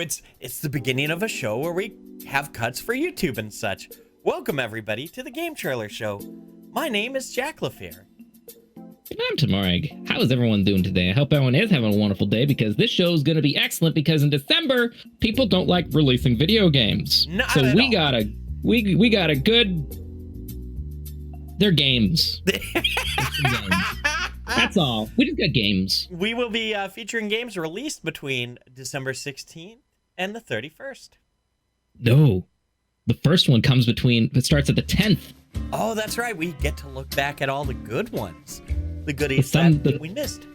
It's the beginning of a show where we have cuts for YouTube and such. Welcome everybody to the Game Trailer Show. My name is Jacklifear. I'm TheMorag. How is everyone doing today? I hope everyone is having a wonderful day because this show is going to be excellent because in December, people don't like releasing video games. Not so at we all. got a good... They're games. That's all. We just got games. We will be featuring games released between December 16th and the 31st. No. The first one comes it starts at the 10th. Oh, that's right. We get to look back at all the good ones. The goodies that we missed.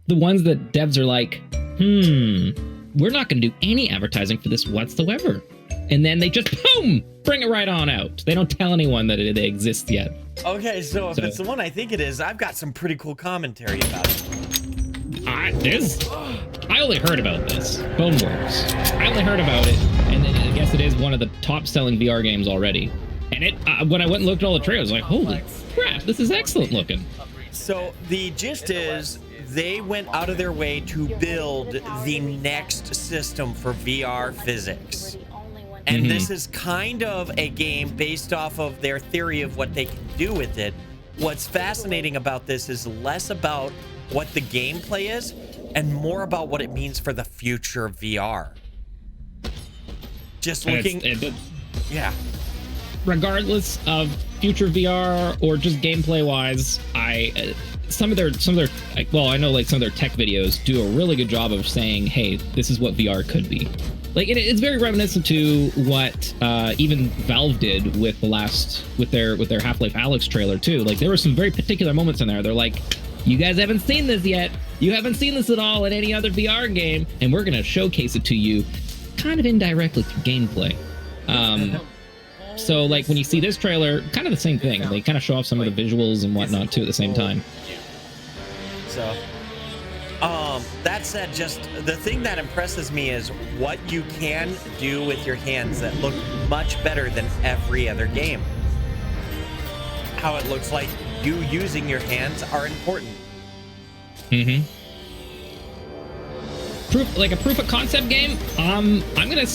The ones that devs are like, we're not going to do any advertising for this whatsoever. And then they just, boom, bring it right on out. They don't tell anyone that it exists yet. Okay, so if it's the one I think it is, I've got some pretty cool commentary about it. I only heard about this. Boneworks. I only heard about it, and then I guess it is one of the top-selling VR games already. And when I went and looked at all the trailers, I was like, holy crap, this is excellent looking. So the gist is they went out of their way to build the next system for VR physics. And this is kind of a game based off of their theory of what they can do with it. What's fascinating about this is less about what the gameplay is and more about what it means for the future of VR. Just looking... yeah. Regardless of future VR or just gameplay wise, some of their I know like some of their tech videos do a really good job of saying, hey, this is what VR could be. Like it's very reminiscent to what even Valve did with their Half-Life Alyx trailer too. Like there were some very particular moments in there. They're like, you guys haven't seen this yet. You haven't seen this at all in any other VR game, and we're gonna showcase it to you, kind of indirectly through gameplay. So like when you see this trailer, kind of the same thing. They kind of show off some of the visuals and whatnot too at the same time. So, that said, just the thing that impresses me is what you can do with your hands that look much better than every other game. How it looks like you using your hands are important. Like a proof of concept game. I'm gonna.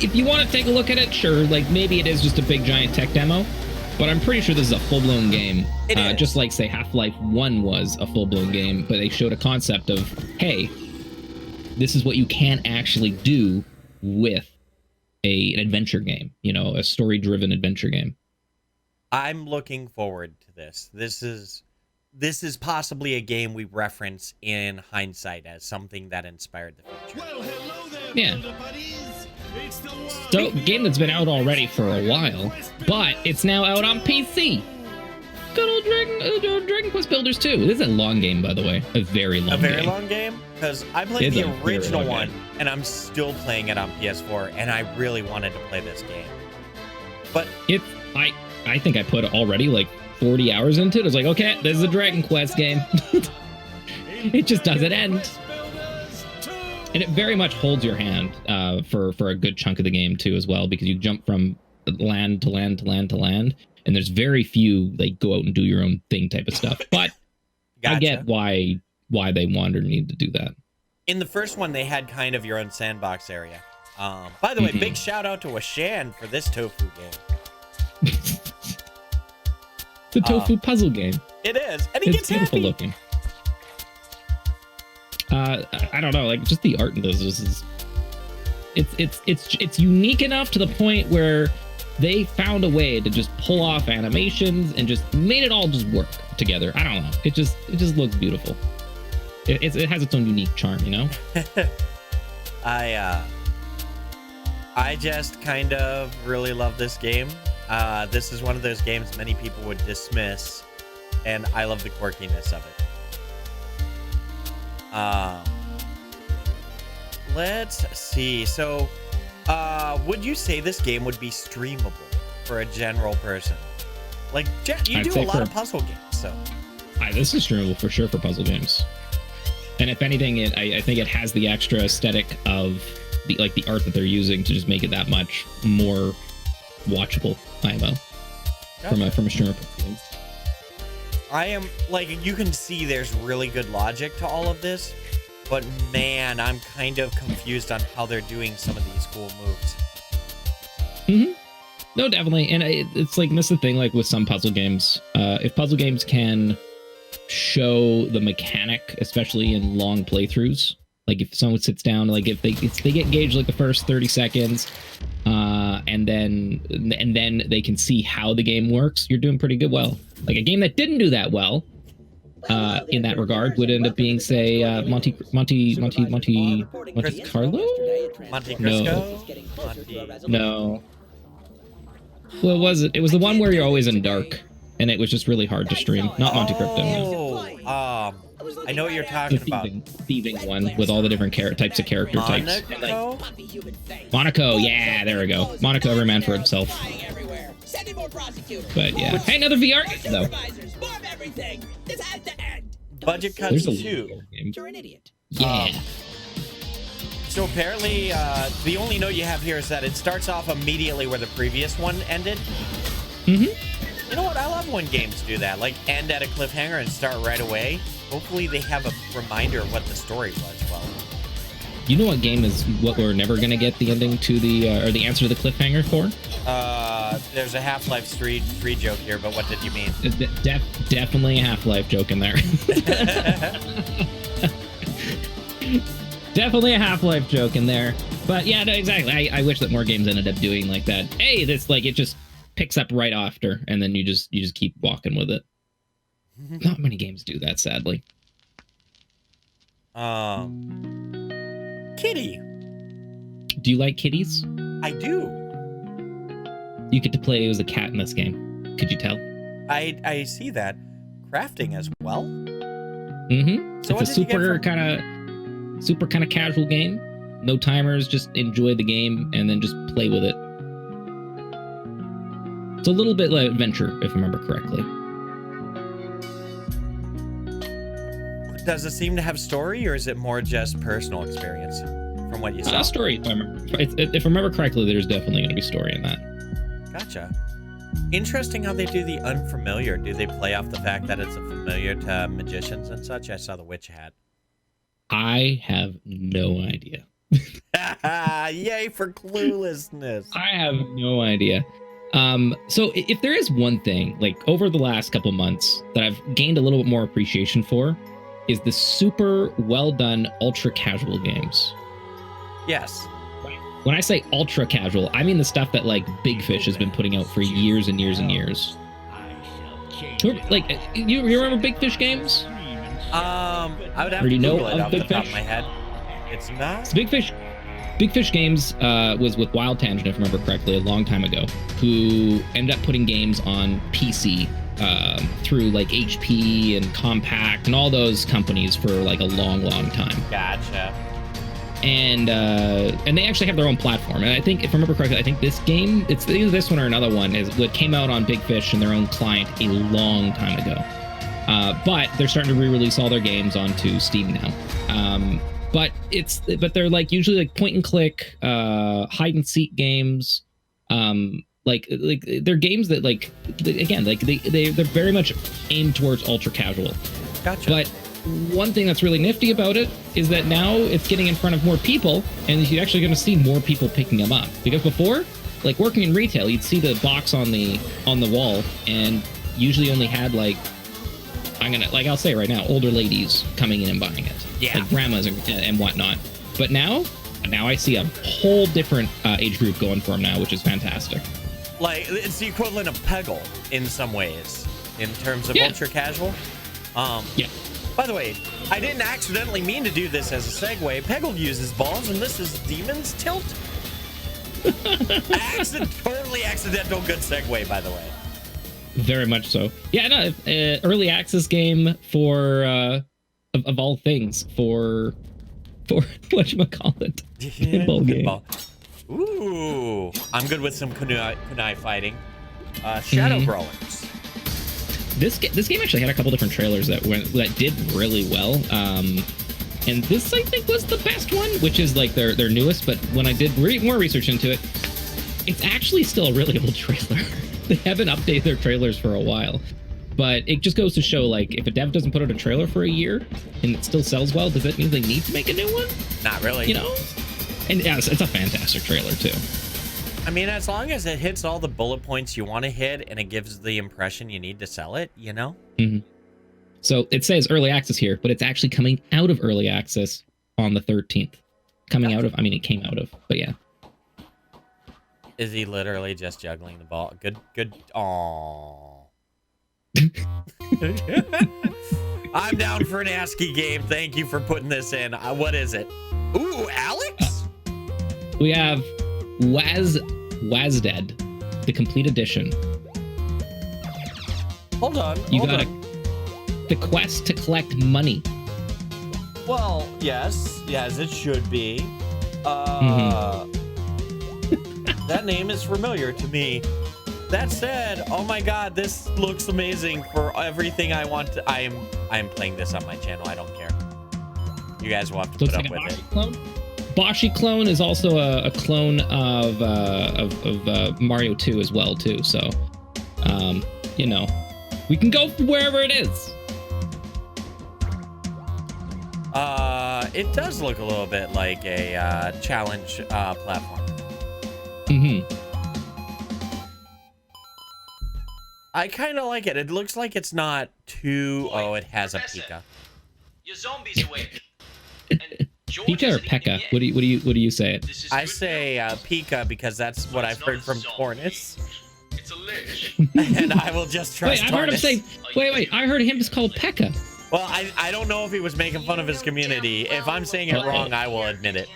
If you want to take a look at it, sure. Like maybe it is just a big giant tech demo, but I'm pretty sure this is a full-blown game. Just like say Half-Life 1 was a full-blown game, but they showed a concept of, hey, this is what you can actually do with an adventure game. You know, a story-driven adventure game. I'm looking forward to this. This is possibly a game we reference in hindsight as something that inspired the future. Well, hello there, yeah. So, game that's been out already for a while, but it's now out on PC. Good old Dragon Quest Builders 2. This is a long game, by the way. A very long game. Long game? Because I played the original one, and I'm still playing it on PS4, and I really wanted to play this game. But I think I put already like 40 hours into it. I was like, okay, this is a Dragon Quest game. It just doesn't end. And it very much holds your hand for a good chunk of the game too as well, because you jump from land to land to land to land, and there's very few like go out and do your own thing type of stuff. But gotcha. I get why they wanted or need to do that. In the first one, they had kind of your own sandbox area. By the way, big shout out to Washan for this tofu game. The tofu puzzle game. It is, and he gets beautiful happy. Looking. I don't know, like just the art in this is it's unique enough to the point where they found a way to just pull off animations and just made it all just work together. I don't know. It just looks beautiful. It has its own unique charm, you know? I just kind of really love this game. This is one of those games many people would dismiss, and I love the quirkiness of it. Let's see. So, would you say this game would be streamable for a general person? Like, you do a lot of puzzle games, so. This is streamable for sure for puzzle games. And if anything, I think it has the extra aesthetic of the art that they're using to just make it that much more watchable. IMO from a streamer point of view. I am, like, you can see there's really good logic to all of this. But man, I'm kind of confused on how they're doing some of these cool moves. Mm-hmm. No, definitely. And it's like, this is the thing, like with some puzzle games, if puzzle games can show the mechanic, especially in long playthroughs, like if someone sits down, like if they get engaged like the first 30 seconds, and then they can see how the game works, you're doing pretty good. Well, like a game that didn't do that well, in that regard, would end up being, say, Monte Carlo? Monte Cristo? No. Well, was it? It was the one where you're always in dark, and it was just really hard to stream. Not Monte Crypto. Oh, I know what you're talking about. Thieving one with all the different types of character types. Monaco, yeah, there we go. Monaco, every man for himself. But yeah, hey, another VR game though. Budget cuts too. You're an idiot. Yeah. So apparently, the only note you have here is that it starts off immediately where the previous one ended. Mm-hmm. You know what? I love when games do that, like end at a cliffhanger and start right away. Hopefully they have a reminder of what the story was. Well, you know what game is what we're never gonna get the ending to the or the answer to the cliffhanger for? There's a Half-Life 3 joke here, but what did you mean? Definitely a Half-Life joke in there. Definitely a Half-Life joke in there. But yeah, no, exactly. I wish that more games ended up doing like that. Hey, this, like, it just picks up right after, and then you just keep walking with it. Not many games do that, sadly. Kitty. Do you like kitties? I do. You get to play as a cat in this game. Could you tell? I see that. Crafting as well. Mm-hmm. So it's a super kind of casual game. No timers, just enjoy the game and then just play with it. It's a little bit like adventure, if I remember correctly. Does it seem to have story, or is it more just personal experience from what you saw? Story, if I remember correctly, there's definitely going to be story in that. Gotcha. Interesting how they do the unfamiliar. Do they play off the fact that it's a familiar to magicians and such? I saw the witch hat. I have no idea. Yay for cluelessness. I have no idea. So if there is one thing, like over the last couple months, that I've gained a little bit more appreciation for, is the super well done ultra casual games. Yes. When I say ultra casual, I mean the stuff that like Big Fish has been putting out for years and years and years. Like, you remember Big Fish games? I would have to Google it off the top of my head. It's not. So Big Fish Games was with Wild Tangent, if I remember correctly, a long time ago, who ended up putting games on PC through like HP and Compaq and all those companies for like a long time. Gotcha. And they actually have their own platform. And I think, if I remember correctly, I think this game, it's either this one or another one, is what came out on Big Fish and their own client a long time ago. But they're starting to re-release all their games onto Steam now. But they're like usually like point and click, hide and seek games. Like they're games that like, again, like they're very much aimed towards ultra casual. Gotcha. But one thing that's really nifty about it is that now it's getting in front of more people, and you're actually going to see more people picking them up. Because before, like working in retail, you'd see the box on the wall, and usually only had like, I'll say it right now, older ladies coming in and buying it. Yeah. Like grandmas and whatnot. But now I see a whole different age group going for them now, which is fantastic. Like, it's the equivalent of Peggle in some ways, in terms of ultra casual. Yeah. By the way, I didn't accidentally mean to do this as a segue. Peggle uses balls, and this is Demon's Tilt. Totally accidental good segue, by the way. Very much so. Yeah, no, early access game for of all things for whatchamacallit. Pinball game. Ooh, I'm good with some kunai fighting. Shadow Brawlers. This game actually had a couple different trailers that did really well. And this, I think, was the best one, which is like their newest. But when I did more research into it, it's actually still a really old trailer. They haven't updated their trailers for a while. But it just goes to show, like, if a dev doesn't put out a trailer for a year and it still sells well, does that mean they need to make a new one? Not really. You know? And yeah, it's a fantastic trailer, too. I mean, as long as it hits all the bullet points you want to hit and it gives the impression you need to sell it, you know? Mm-hmm. So it says early access here, but it's actually coming out of early access on the 13th. Coming out of, I mean, it came out of, but yeah. Is he literally just juggling the ball? Good. Aww. I'm down for an ASCII game. Thank you for putting this in. What is it? Ooh, Alex? We have Wazdead, the complete edition. Hold on. You got the quest to collect money. Well, yes, it should be. That name is familiar to me. That said, oh my god, this looks amazing for everything I want to. I am playing this on my channel. I don't care. You guys will have to put up with it. Clone? Boshi clone is also a clone of Mario 2 as well too. So, you know, we can go wherever it is. It does look a little bit like a challenge platform. Mm-hmm. I kind of like it. It looks like it's not too. Oh, it has a Pika. Your zombie's awake. And George Pika or Pekka? What do you say? I say Pika because that's what I've heard from Tornus. It's a lich. And I will just trust Wait, I heard him Tornus. say. Wait, I heard him just call Pekka. Well, I don't know if he was making fun of his community. If I'm saying it wrong, I will admit it.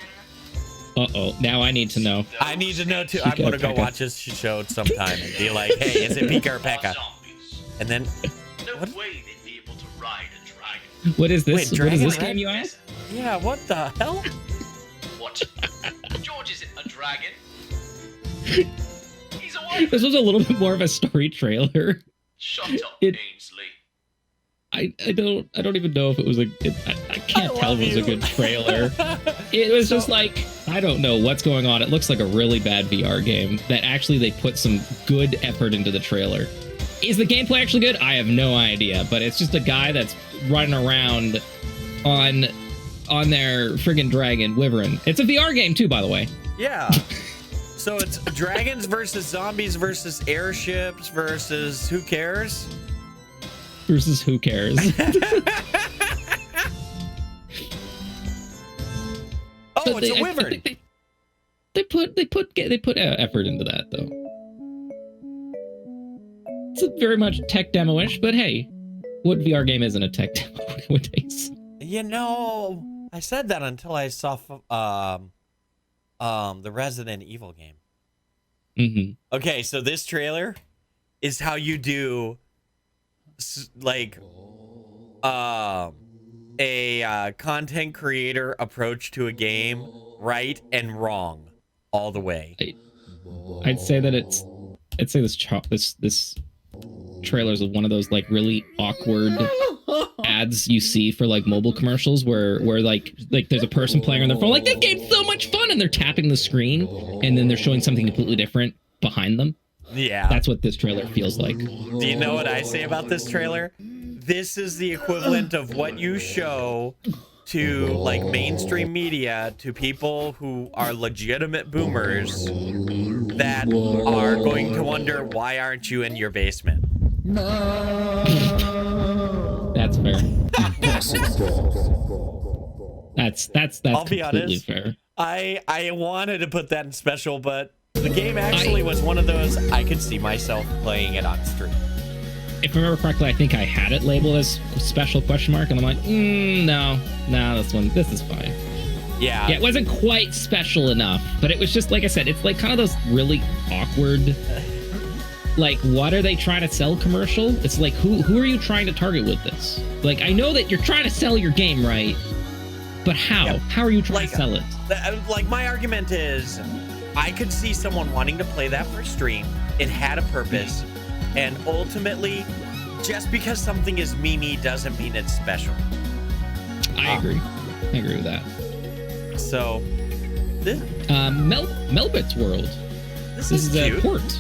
Uh-oh, now I need to know. I need to know too. I'm gonna go watch his show sometime and be like, hey, is it Pika or Pekka? And then No what? way they'd be able to ride a dragon. What is this? Wait, What is dragon this red? game you asked? Yeah, what the hell? What? George isn't a dragon. He's a wife. This was a little bit more of a story trailer. Shut up, It- Ainsley. I don't even know if it was I can't tell if it was a good trailer. It was just like, I don't know what's going on. It looks like a really bad VR game that actually they put some good effort into the trailer. Is the gameplay actually good? I have no idea, but it's just a guy that's running around on their friggin' dragon Wyvern. It's a VR game too, by the way. Yeah. So it's dragons versus zombies versus airships versus who cares? Versus who cares? Oh, But it's a wyvern. They put effort into that though. It's a very much tech demo-ish, but hey, what VR game isn't a tech demo nowadays? You know, I said that until I saw the Resident Evil game. Mm-hmm. Okay, so this trailer is how you do like a content creator approach to a game, right and wrong, all the way. I'd say that this trailer is one of those like really awkward ads you see for like mobile commercials where like there's a person playing on their phone like, this game's so much fun, and they're tapping the screen and then they're showing something completely different behind them. Yeah. That's what this trailer feels like. Do you know what I say about this trailer? This is the equivalent of what you show to like mainstream media to people who are legitimate boomers that are going to wonder, why aren't you in your basement? That's fair. That's I'll be completely honest. fair. I wanted to put that in special, but the game actually was one of those I could see myself playing it on stream. If I remember correctly, I think I had it labeled as special question mark, and I'm like, no, this is fine. Yeah. Yeah, it wasn't quite special enough, but it was just, like I said, it's like kind of those really awkward, like, what are they trying to sell commercial? It's like, who are you trying to target with this? Like, I know that you're trying to sell your game, right? But how? Yeah. How are you trying to sell it? Like, my argument is, I could see someone wanting to play that for stream. It had a purpose. And ultimately, just because something is memey doesn't mean it's special. I agree. I agree with that. So, this Melbit's World. is This is cute. a port.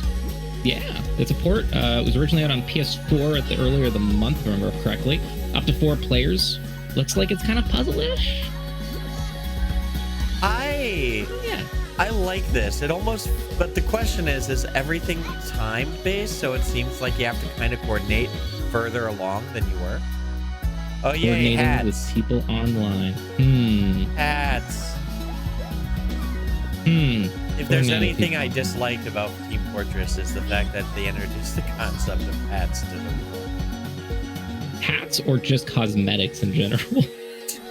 Yeah, it's a port. It was originally out on PS4 at the earlier of the month, if I remember correctly. Up to 4 players. Looks like it's kind of puzzle-ish. I like this. It almost, but the question is everything time-based? So it seems like you have to kind of coordinate further along than you were. Oh yeah, Coordinating hats. with people online. Hats. If there's anything I disliked about Team Fortress is the fact that they introduced the concept of hats to the world. Hats or just cosmetics in general?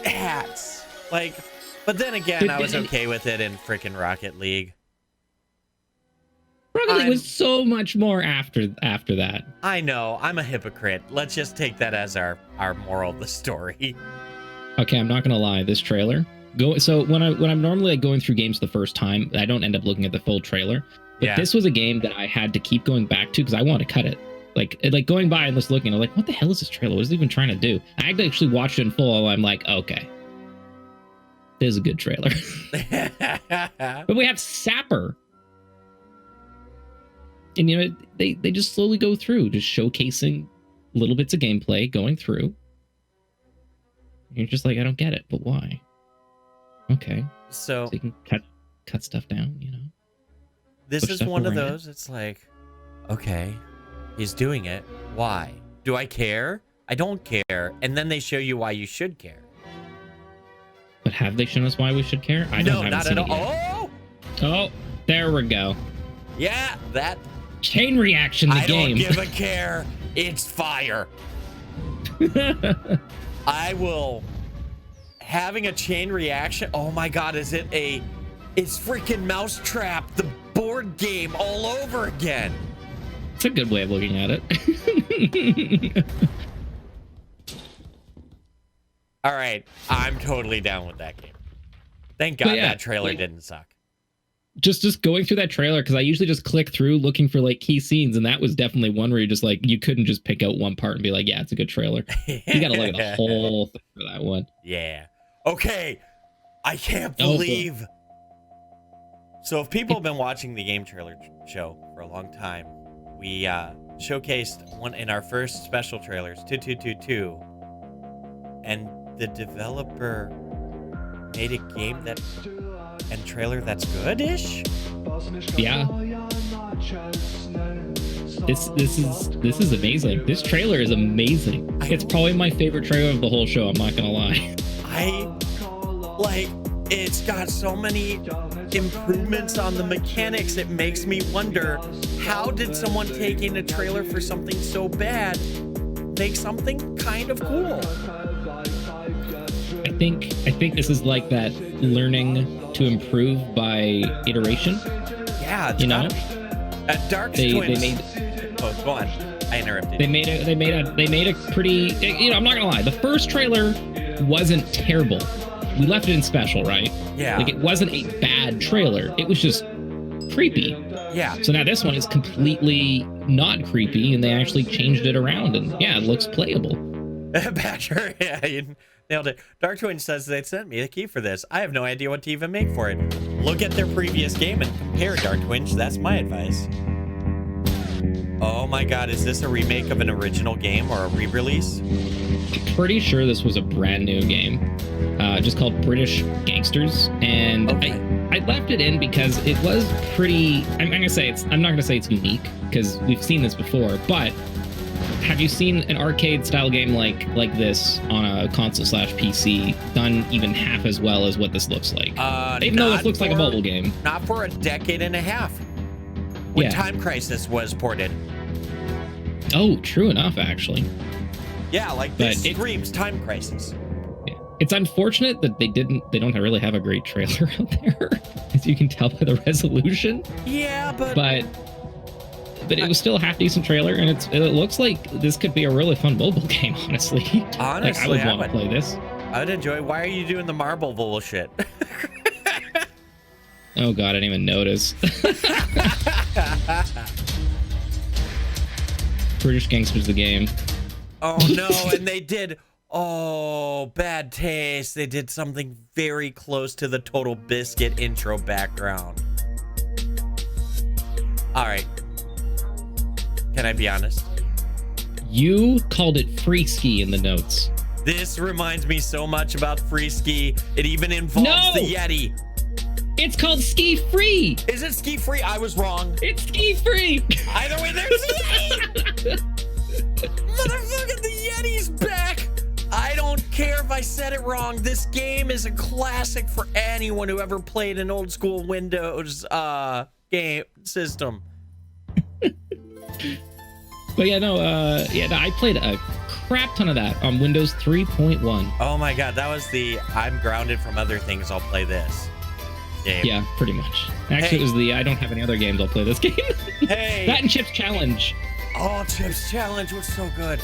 Hats. Like, but then again, I was okay with it in frickin' Rocket League. Rocket League was so much more after that. I know. I'm a hypocrite. Let's just take that as our moral of the story. Okay, I'm not gonna lie. This trailer. So when I'm normally like going through games the first time, I don't end up looking at the full trailer. But this was a game that I had to keep going back to because I want to cut it. Like going by and just looking, I'm like, what the hell is this trailer? What is it even trying to do? I had to actually watch it in full. I'm like, okay, this is a good trailer. But we have Sapper. And, you know, they just slowly go through, just showcasing little bits of gameplay going through. You're just like, I don't get it, but why? Okay. So you can cut stuff down, you know? This is one of those, it's like, okay, he's doing it. Why? Do I care? I don't care. And then they show you why you should care. But have they shown us why we should care? No, not at all. Oh, there we go. Yeah, that chain reaction. The game. I don't give a care. It's fire. I will. Having a chain reaction. Oh my God, is it a? It's freaking Mousetrap, the board game, all over again. It's a good way of looking at it. All right, I'm totally down with that game. Thank God that trailer didn't suck. Just going through that trailer, because I usually just click through looking for like key scenes, and that was definitely one where you just like you couldn't just pick out one part and be like, yeah, it's a good trailer. You gotta look at the whole thing for that one. Yeah. Okay. I can't believe. So if people have been watching the Game Trailer Show for a long time, we showcased one in our first special trailers, 2222, and the developer made a game and trailer that's good-ish. Yeah. This is amazing. This trailer is amazing. It's probably my favorite trailer of the whole show. I'm not gonna lie. It's got so many improvements on the mechanics. It makes me wonder, how did someone taking a trailer for something so bad make something kind of cool? I think this is like that learning to improve by iteration. Yeah, you know. At Dark Twins. They made. Oh, go on. I interrupted. They made a pretty. You know, I'm not gonna lie. The first trailer wasn't terrible. We left it in special, right? Yeah. Like it wasn't a bad trailer. It was just creepy. Yeah. So now this one is completely not creepy, and they actually changed it around, and yeah, it looks playable. Badger, yeah, you nailed it. Dark Twin says they sent me the key for this. I have no idea what to even make for it. Look at their previous game and compare, Dark Twinge. That's my advice. Oh my God, is this a remake of an original game or a re-release? Pretty sure this was a brand new game, just called British Gangsters, and I left it in because it was pretty. I'm not gonna say it's unique because we've seen this before, but. Have you seen an arcade style game like this on a console / PC done even half as well as what this looks like? Even though this looks like a mobile game. Not for a decade and a half. When Time Crisis was ported. Oh, true enough, actually. Yeah, like this screams Time Crisis. Yeah. It's unfortunate that they don't really have a great trailer out there, as you can tell by the resolution. Yeah, but it was still a half-decent trailer, and it looks like this could be a really fun mobile game, honestly. Honestly, I would want to play this. I would enjoy. Why are you doing the marble bullshit? Oh God, I didn't even notice. British Gangsters the game. Oh no, and they did. Oh, bad taste. They did something very close to the Total Biscuit intro background. All right. Can I be honest? You called it free ski in the notes. This reminds me so much about free ski. It even involves the Yeti. It's called ski free. Is it ski free? I was wrong. It's ski free. Either way, there's the Yeti. Motherfucker, the Yeti's back. I don't care if I said it wrong. This game is a classic for anyone who ever played an old school Windows game system. But yeah, no, I played a crap ton of that on Windows 3.1. Oh my god, that was the I'm grounded from other things, I'll play this game. Yeah, pretty much. Actually, it was the I don't have any other games, I'll play this game. Hey. That and Chips Challenge. Oh, Chips Challenge was so good.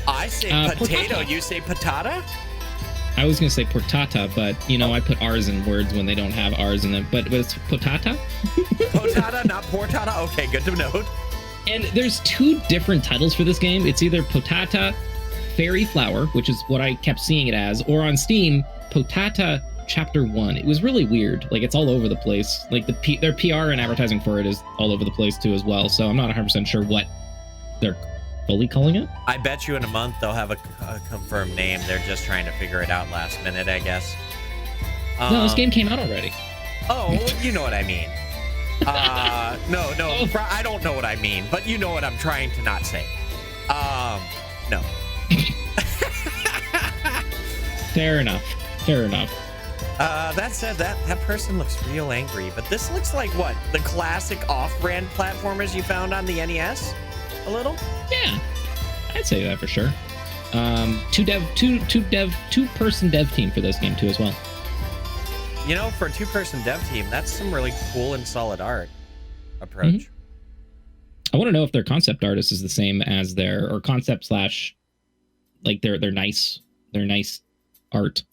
I say potato, portata. You say patata? I was going to say portata, but, you know, I put R's in words when they don't have R's in them. But it's potata? Potata, not portata? Okay, good to note. And there's two different titles for this game. It's either Potata Fairy Flower, which is what I kept seeing it as, or on Steam, Potata Chapter 1. It was really weird. Like, it's all over the place. Like, their PR and advertising for it is all over the place, too, as well. So I'm not 100% sure what they're fully calling it. I bet you in a month they'll have a confirmed name. They're just trying to figure it out last minute, I guess. No, this game came out already. Oh, you know what I mean. No, I don't know what I mean, but you know what I'm trying to not say. No. Fair enough. That said, that person looks real angry, but this looks like what? The classic off-brand platformers you found on the NES? A little? Yeah, I'd say that for sure. Two-person dev team for this game too as well. You know, for a two-person dev team, that's some really cool and solid art approach. Mm-hmm. I want to know if their concept artist is the same as their concept slash like their nice art.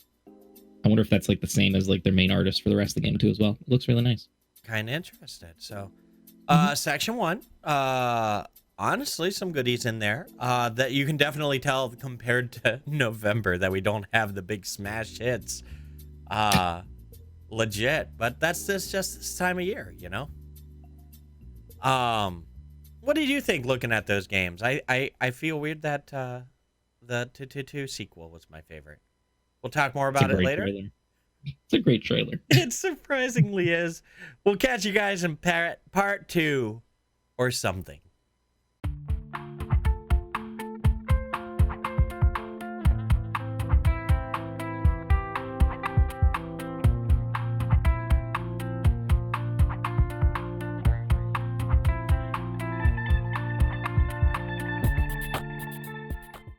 I wonder if that's like the same as like their main artist for the rest of the game too as well. It looks really nice. Kind of interested. So, section 1, honestly, some goodies in there that you can definitely tell compared to November that we don't have the big smash hits. Legit, but that's just this time of year, you know. What did you think looking at those games? I feel weird that the 2 sequel was my favorite. We'll talk more about it later. Trailer. It's a great trailer. It surprisingly is. We'll catch you guys in part 2 or something.